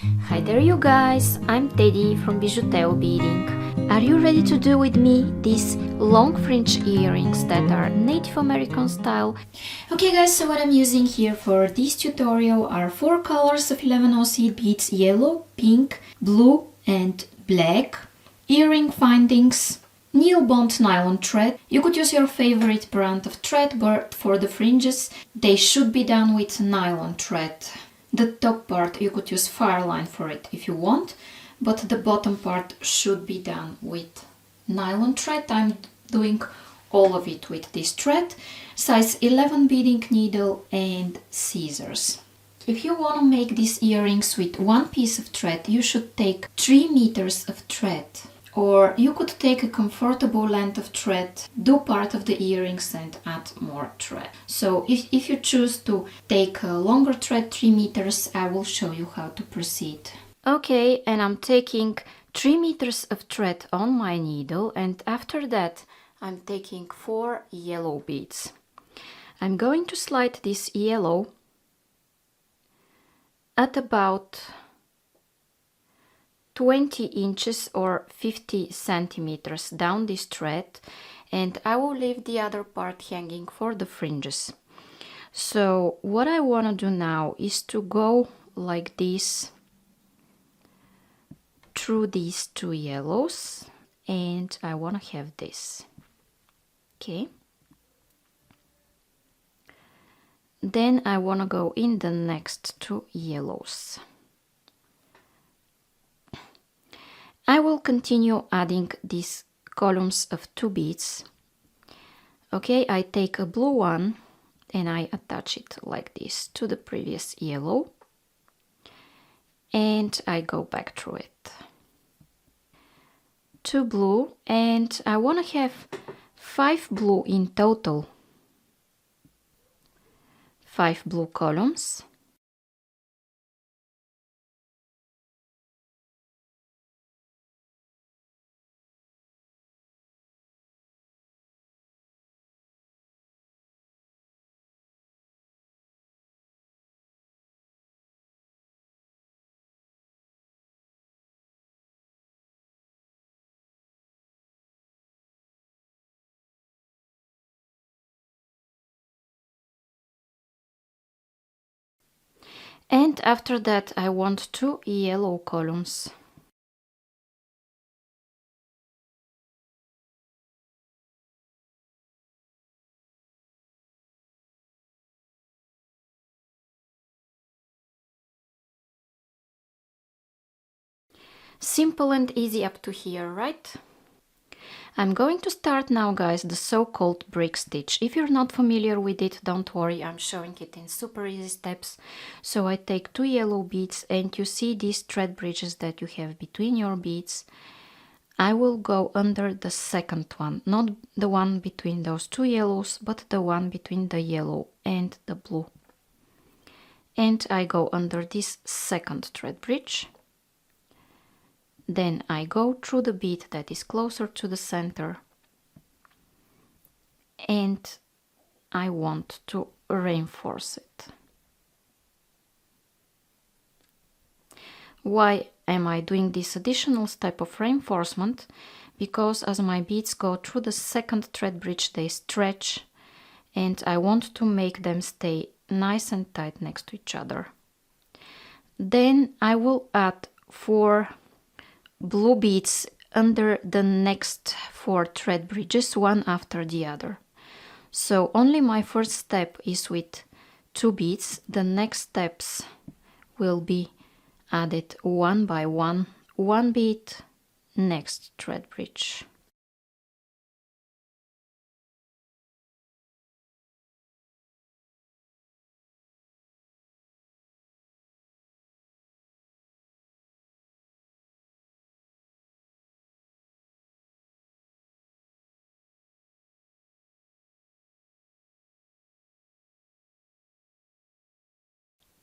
Hi there you guys, I'm Teddy from Bijouteo Beading. Are you ready to do with me these long fringe earrings that are Native American style? Okay guys, so what I'm using here for this tutorial are 4 colors of 11OC beads: yellow, pink, blue and black. Earring findings: Nylbond Nylon Thread. You could use your favorite brand of thread, but for the fringes they should be done with nylon thread. The top part you could use Fireline for it if you want, but the bottom part should be done with nylon thread. I'm doing all of it with this thread. Size 11 beading needle and scissors. If you want to make these earrings with one piece of thread, you should take 3 meters of thread. Or you could take a comfortable length of thread, do part of the earrings and add more thread. So if you choose to take a longer thread, 3 meters, I will show you how to proceed. Okay, and I'm taking 3 meters of thread on my needle, and after that I'm taking 4 yellow beads. I'm going to slide this yellow at about 20 inches or 50 centimeters down this thread, and I will leave the other part hanging for the fringes. So what I want to do now is to go like this through these 2 yellows, and I want to have this. Okay. Then I want to go in the next 2 yellows. I will continue adding these columns of 2 beads. Okay, I take a blue one and I attach it like this to the previous yellow, and I go back through it. 2 blue, and I want to have 5 blue in total. 5 blue columns. And after that I want 2 yellow columns. Simple and easy up to here, right? I'm going to start now, guys, the so-called brick stitch. If you're not familiar with it, don't worry, I'm showing it in super easy steps. So I take 2 yellow beads, and you see these thread bridges that you have between your beads. I will go under the second one, not the one between those 2 yellows, but the one between the yellow and the blue. And I go under this second thread bridge. Then I go through the bead that is closer to the center, and I want to reinforce it. Why am I doing this additional step of reinforcement? Because as my beads go through the second thread bridge, they stretch, and I want to make them stay nice and tight next to each other. Then I will add 4 blue beads under the next 4 thread bridges, one after the other. So only my first step is with 2 beads. The next steps will be added one by one, 1 bead, next thread bridge.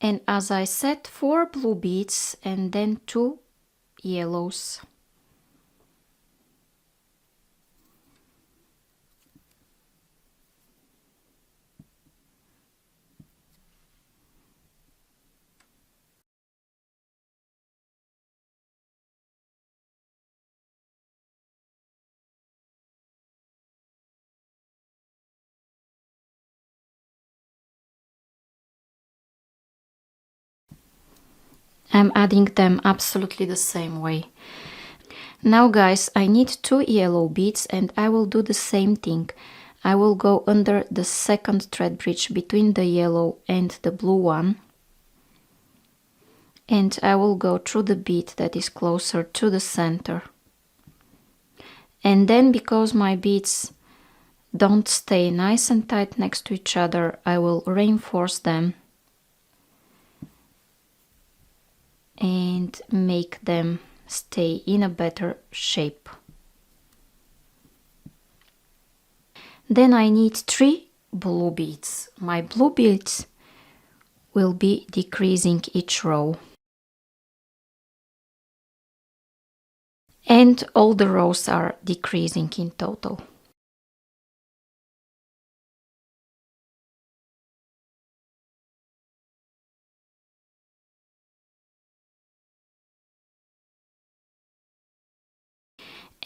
And as I said, 4 blue beads and then 2 yellows. I'm adding them absolutely the same way. Now guys, I need 2 yellow beads and I will do the same thing. I will go under the second thread bridge between the yellow and the blue one. And I will go through the bead that is closer to the center. And then, because my beads don't stay nice and tight next to each other, I will reinforce them and make them stay in a better shape. Then I need 3 blue beads. My blue beads will be decreasing each row. And all the rows are decreasing in total.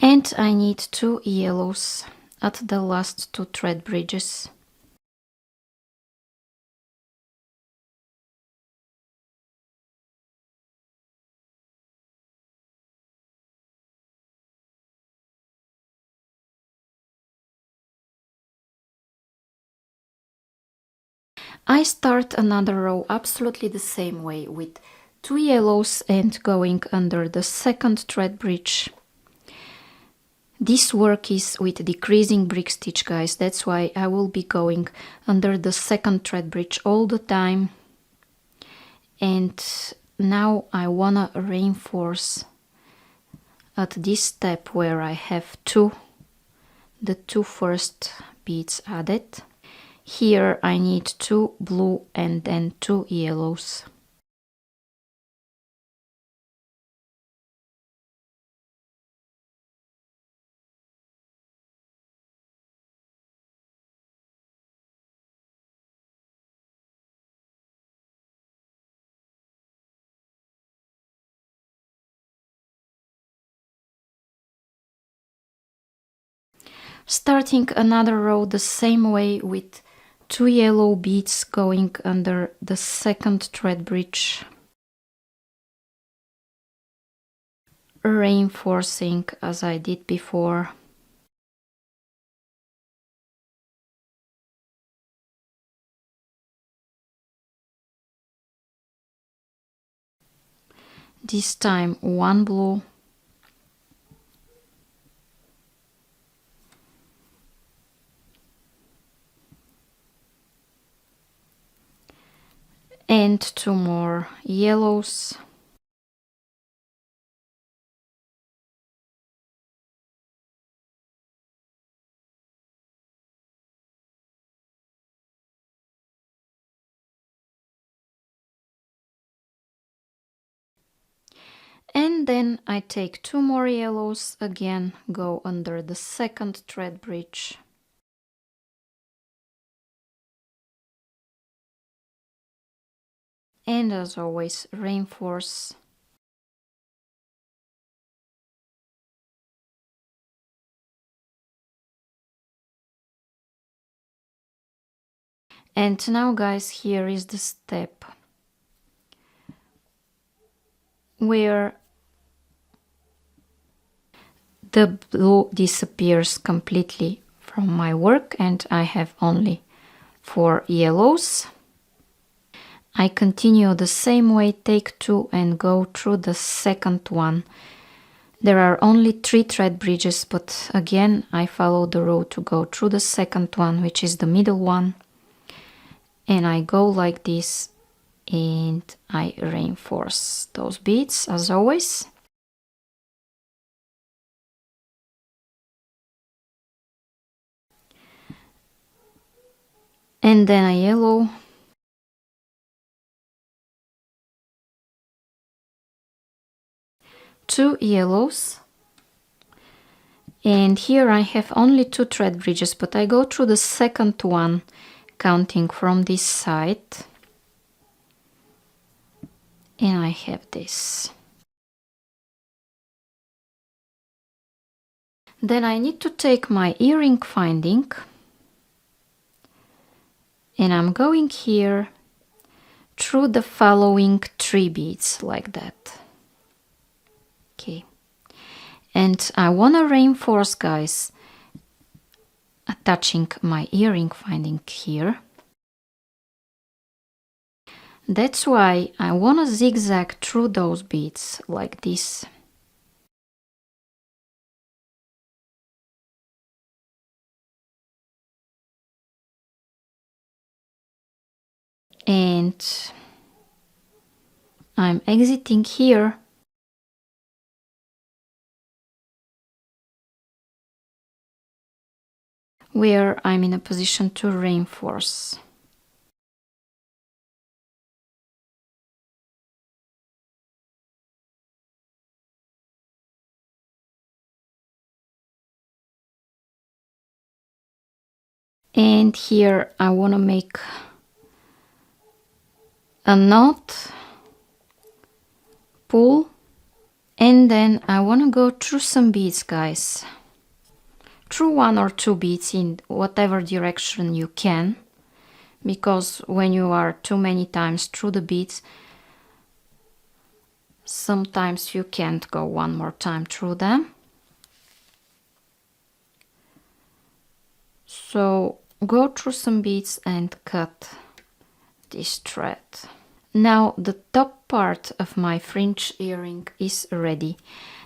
And I need 2 yellows at the last 2 thread bridges. I start another row absolutely the same way, with 2 yellows and going under the second thread bridge. This work is with decreasing brick stitch, guys, that's why I will be going under the second thread bridge all the time. And now I wanna reinforce at this step where I have the 2 first beads added. Here I need 2 blue and then 2 yellows. Starting another row the same way, with 2 yellow beads going under the second thread bridge, reinforcing as I did before. This time 1 blue, and 2 more yellows. And then I take 2 more yellows, again go under the second thread bridge. And as always, reinforce. And now guys, here is the step where the blue disappears completely from my work and I have only 4 yellows. I continue the same way, take 2 and go through the second one. There are only 3 thread bridges, but again I follow the rule to go through the second one, which is the middle one. And I go like this and I reinforce those beads as always. And then a yellow. Two yellows. And here I have only 2 thread bridges, but I go through the second one, counting from this side. And I have this. Then I need to take my earring finding. And I'm going here through the following 3 beads like that. Okay, and I want to reinforce, guys, attaching my earring finding here. That's why I want to zigzag through those beads like this. And I'm exiting here. Where I'm in a position to reinforce. And here I want to make a knot, pull, and then I want to go through some beads, guys. Through 1 or 2 beads in whatever direction you can, because when you are too many times through the beads, sometimes you can't go one more time through them. So go through some beads and cut this thread. Now the top part of my fringe earring is ready.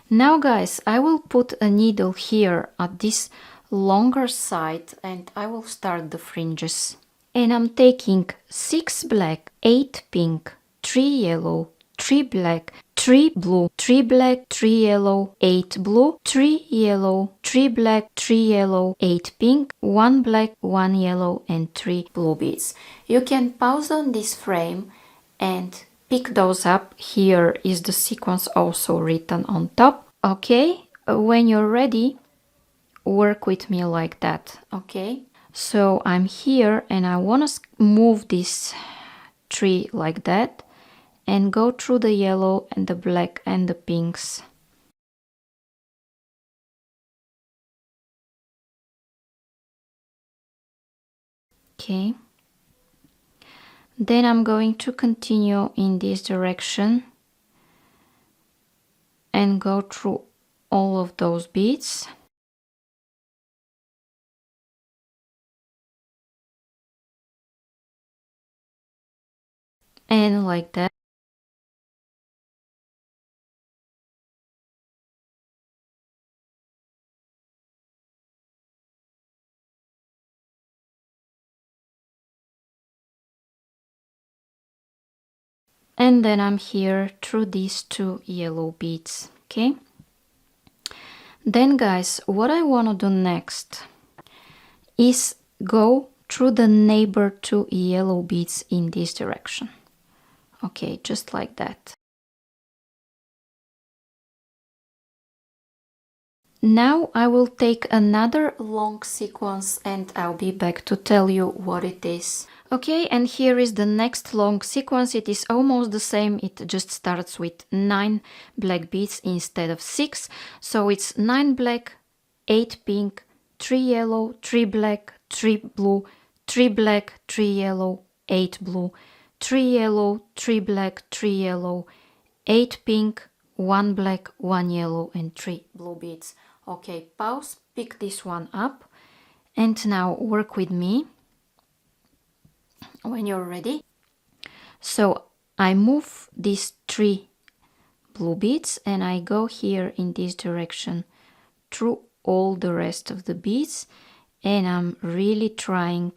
Now, guys, I will put a needle here at this longer side and I will start the fringes. And I'm taking 6 black, 8 pink, 3 yellow, 3 black, 3 blue, 3 black, 3 yellow, 8 blue, 3 yellow, 3 black, 3 yellow, 8 pink, 1 black, 1 yellow and 3 blue beads. You can pause on this frame and pick those up. Here is the sequence also written on top. Okay, when you're ready, work with me like that. Okay, so I'm here and I want to move this tree like that and go through the yellow and the black and the pinks. Okay, then I'm going to continue in this direction and go through all of those beads. And like that. And then I'm here through these 2 yellow beads. Okay, then, guys, what I want to do next is go through the neighbor 2 yellow beads in this direction. Okay, just like that. Now I will take another long sequence and I'll be back to tell you what it is. Okay, and here is the next long sequence. It is almost the same. It just starts with 9 black beads instead of 6. So it's 9 black, 8 pink, 3 yellow, 3 black, 3 blue, 3 black, 3 yellow, 8 blue, 3 yellow, 3 black, 3 yellow, 8 pink, 1 black, 1 yellow and 3 blue beads. Okay, pause, pick this one up and now work with me when you're ready. So I move these 3 blue beads and I go here in this direction through all the rest of the beads, and I'm really trying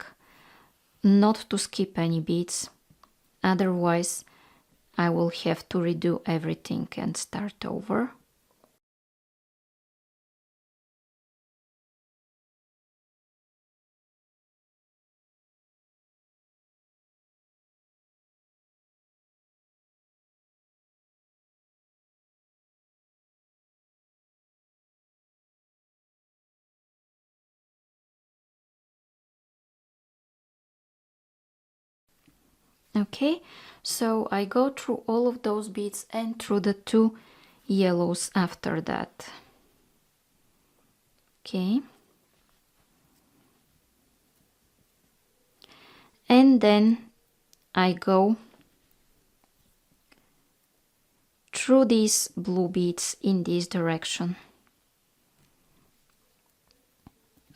not to skip any beads, otherwise I will have to redo everything and start over. Okay, so I go through all of those beads and through the 2 yellows after that. Okay, and then I go through these blue beads in this direction.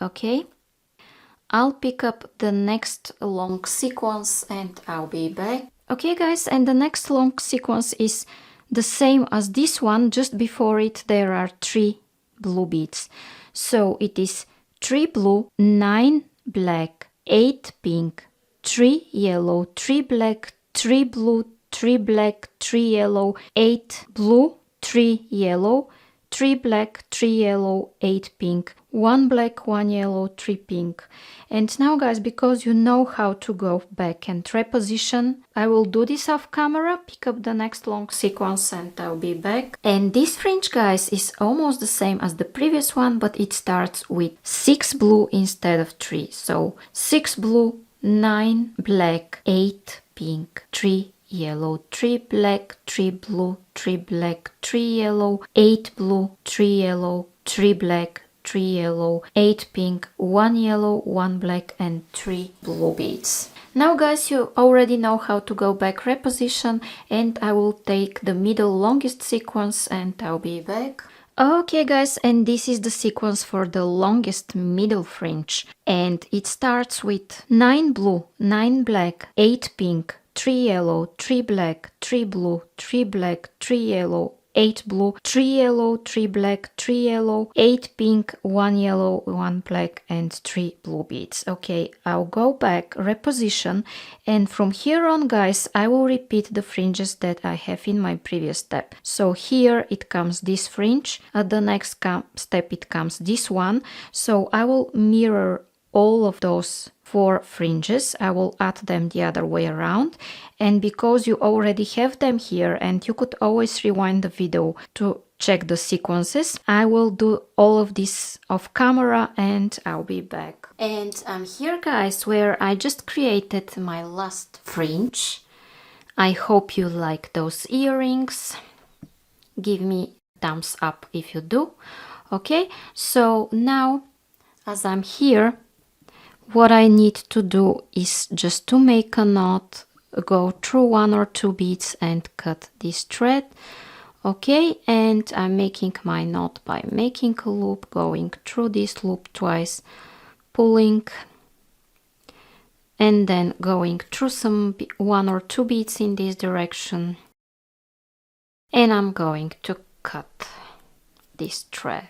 Okay, I'll pick up the next long sequence and I'll be back. Okay guys, and the next long sequence is the same as this one. Just before it there are 3 blue beads. So it is 3 blue, 9 black, 8 pink, 3 yellow, 3 black, 3 blue, 3 black, 3 yellow, 8 blue, 3 yellow, 3 black, 3 yellow, 8 pink, 1 black, 1 yellow, 3 pink. And now guys, because you know how to go back and reposition, I will do this off camera, pick up the next long sequence and I'll be back. And this fringe guys is almost the same as the previous one, but it starts with 6 blue instead of 3. So 6 blue, 9 black, 8 pink, 3 yellow, 3 black, 3 blue, 3 black, 3 yellow, 8 blue, 3 yellow, 3 black, 3 yellow, 8 pink, 1 yellow, 1 black and 3 blue beads. Now guys, you already know how to go back reposition, and I will take the middle longest sequence and I'll be back. Okay guys, and this is the sequence for the longest middle fringe, and it starts with 9 blue, 9 black, 8 pink, 3 yellow, 3 black, 3 blue, 3 black, 3 yellow, 8 blue, 3 yellow, 3 black, 3 yellow, 8 pink, 1 yellow, 1 black and 3 blue beads. Okay, I'll go back, reposition, and from here on guys, I will repeat the fringes that I have in my previous step. So here it comes this fringe, at the next step it comes this one, so I will mirror all of those 4 fringes. I will add them the other way around, and because you already have them here and you could always rewind the video to check the sequences, I will do all of this off camera and I'll be back. And I'm here guys where I just created my last fringe. I hope you like those earrings. Give me thumbs up if you do. Okay, so now as I'm here, what I need to do is just to make a knot, go through 1 or 2 beads and cut this thread. Okay, and I'm making my knot by making a loop, going through this loop twice, pulling, and then going through some 1 or 2 beads in this direction. And I'm going to cut this thread.